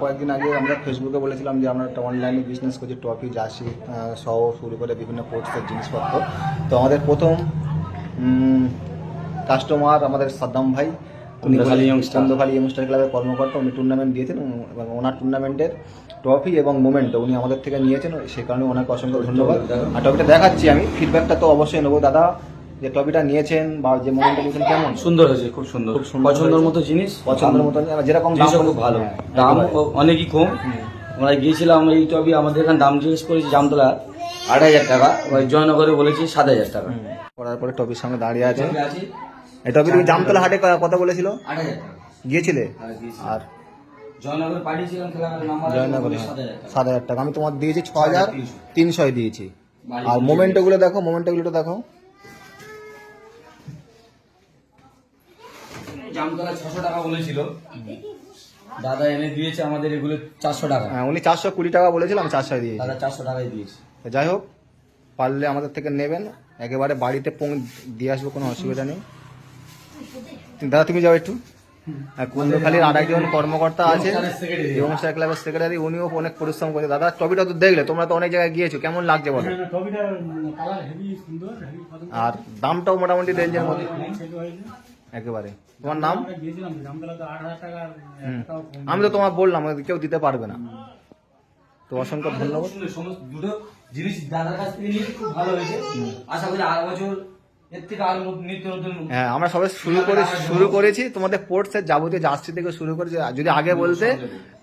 কয়েকদিন আগে আমরা ফেসবুকে বলেছিলাম যে আমরা একটা অনলাইনে বিজনেস করছি, ট্রফি জার্সি সহ শুরু করে বিভিন্ন স্পোর্টসের জিনিসপত্র। তো আমাদের প্রথম কাস্টমার আমাদের সাদ্দাম ভাই, উনি চন্দ্রখালী ইয়ংস্টার ক্লাবের কর্মকর্তা। উনি টুর্নামেন্ট দিয়েছেন এবং ওনার টুর্নামেন্টের ট্রফি এবং মোমেন্টটা উনি আমাদের থেকে নিয়েছেন, সেই কারণে ওনাকে অসংখ্য ধন্যবাদ। আর ট্রফিটা দেখাচ্ছি আমি, ফিডব্যাকটা তো অবশ্যই নেবো। দাদা, যে ট্রফিটা নিয়েছেন বা যে মোমেন্টটা নিয়েছেন কেমন? সুন্দর হয়েছে, খুব সুন্দর, পছন্দের মতো জিনিস, পছন্দের মতো যেরকম দাম খুব ভালো, দাম অনেকই কম। আমরা গিয়েছিলাম এই ট্রফি, আমাদের এখানে দাম জিজ্ঞেস করেছি জামতলা 8,000 টাকা, জয়নগরে বলেছি 7,000 টাকা। করার পরে ট্রফির সামনে দাঁড়িয়ে আছে। এই ট্রফি তুমি জামতলা হাটে কত বলেছিল? 8,000 টাকা গিয়েছিলে? আর জয়নগরে পাঠিয়েছিলাম, জয়নগরে 7,000 টাকা। আমি তোমার দিয়েছি 6,300 দিয়েছি। আর মোমেন্টগুলো দেখো, মোমেন্টগুলো দেখো। জামতলা 600 টাকা বলেছিল, দাদা এনে দিয়েছে আমাদের এগুলো 400 টাকা। হ্যাঁ, উনি 420 টাকা বলেছিল, আমি 400 দিয়েছি। দাদা 400 টাকাই দিয়েছে। যাই হোক, পারলে আমাদের থেকে নেবেন, একেবারে বাড়িতে দিয়ে আসবো, কোনো অসুবিধা নেই। দাদা তুমি যাও একটু। কুন্ডখালীর আরেকজন কর্মকর্তা আছে, ইয়ংস্টার ক্লাবের সেক্রেটারি, উনিও অনেক পরিশ্রম করে। দাদা ট্রফিটা তো দেখলে, তোমরা তো অনেক জায়গায় গিয়েছো, কেমন লাগছে বলো? আর দামটাও মোটামুটি রেঞ্জের মধ্যে একেবারে। তোমার নাম? আমি তো তোমার বললাম কেউ দিতে পারবে না। তো অসংখ্য ধন্যবাদ। দুটো জিনিস দাদার কাছ থেকে নিয়ে খুব ভালো হয়েছে, আশা করি আর বছর এর থেকে আরো নিত্য নতুন। হ্যাঁ, আমরা সবাই শুরু করেছি তোমাদের স্পোর্টসের যাবতীয় জার্সি থেকে শুরু করেছি। যদি আগে বলতে,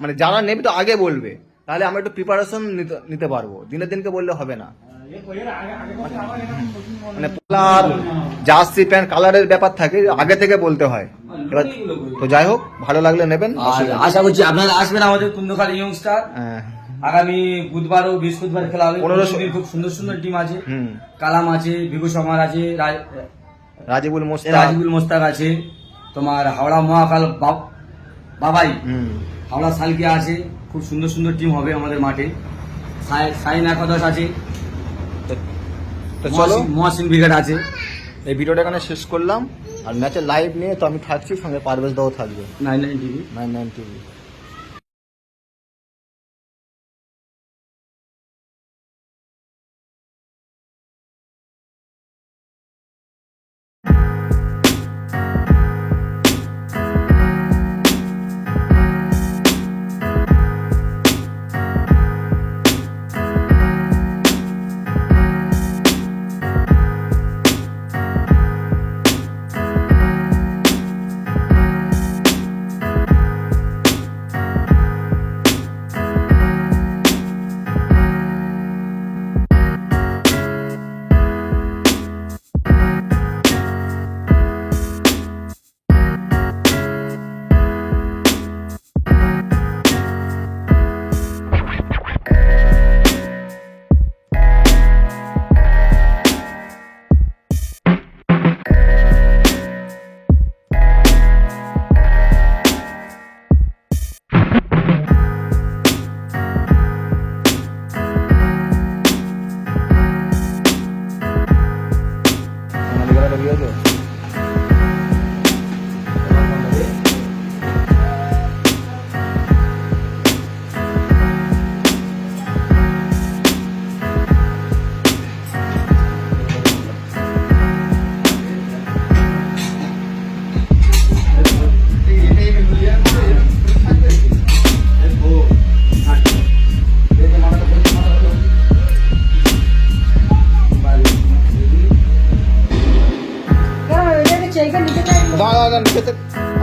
মানে যারা নেবে তো আগে বলবে, তাহলে আমরা একটু প্রিপারেশন নিতে পারবো। দিনের দিনকে বললে হবে না। মানে কালার, জার্সি প্যান্ট কালারের ব্যাপার থাকে, আগে থেকে বলতে হয়। এবার তো যাই হোক, ভালো লাগলে নেবেন। আশা করছি আপনারা আসবেন আমাদের কুন্ডখালী ইয়ংস্টার। আগামী বুধবার ও বৃহস্পতিবার খেলা হবে। 15 দিন খুব সুন্দর সুন্দর টিম আছে। কালাম আছে, ভিগু সমার আছে, রাজিবুল মোস্তাক আছে, তোমার হাওড়া মহাকাল বাবাই, হাওড়া সালকিয়া আছে। খুব সুন্দর সুন্দর টিম হবে আমাদের মাঠে। সাইন একাদশ আছে, মহাসিন ব্রিগেড আছে। এই ভিডিওটা এখানে শেষ করলাম। আর ম্যাচের লাইভ নিয়ে তো আমি থাকছি, সঙ্গে পারভেজ দাও থাকবে। 99 টিভি।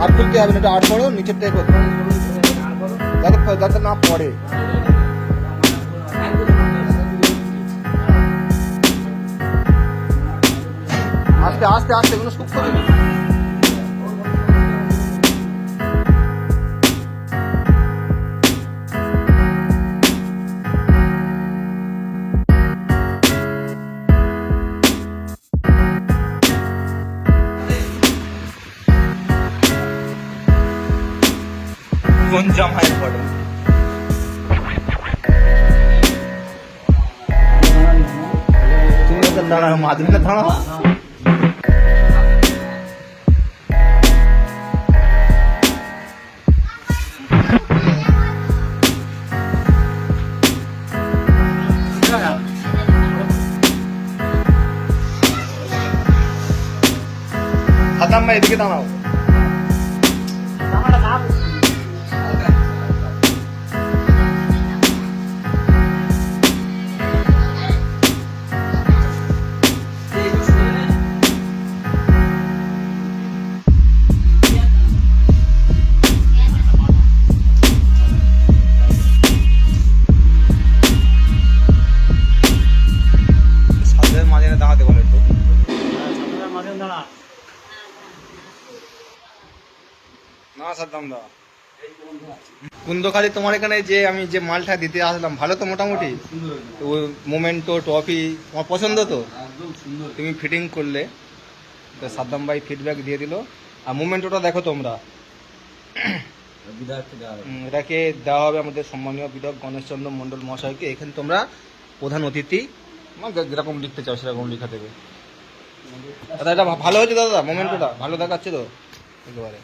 আর খুলতে হবে না, এটা আট পড়ো, নিচের টাইপ যাতে না পড়ে। আস্তে আস্তে আস্তে, এগুলো সূক্ষ্ম জিনিস। কোন জামায় পড়ে? তুমি দাঁড়াও, মাঝখানে দাঁড়াও। সাদ্দাম ভাই এদিকে দাঁড়াও। সাদ্দামের মাঝখানে দাঁড়াতে বলো একটু। না সাদ্দাম দা, কুন্দখালি তোমার এখানে যে আমি যে মালটা দিতে আসলাম ভালো তো মোটামুটি? সুন্দর ওই মোমেন্টো ট্রফি তোমার পছন্দ তো? একদম সুন্দর। তুমি ফিটিং করলে তো সাদ্দাম ভাই ফিডব্যাক দিয়ে দিল। আর মোমেন্টোটা দেখো তোমরা, বিধায়ককে দেওয়া হবে। এটাকে দেওয়া হবে আমাদের সম্মানীয় বিধায়ক গণেশচন্দ্র মণ্ডল মহাশয়কে। এখানে তোমরা প্রধান অতিথি মানে যেরকম লিখতে চাও সেরকম লিখা দেবে। দাদা এটা ভালো হয়েছে দাদা, মোমেন্টোটা ভালো দেখাচ্ছে তো একেবারে।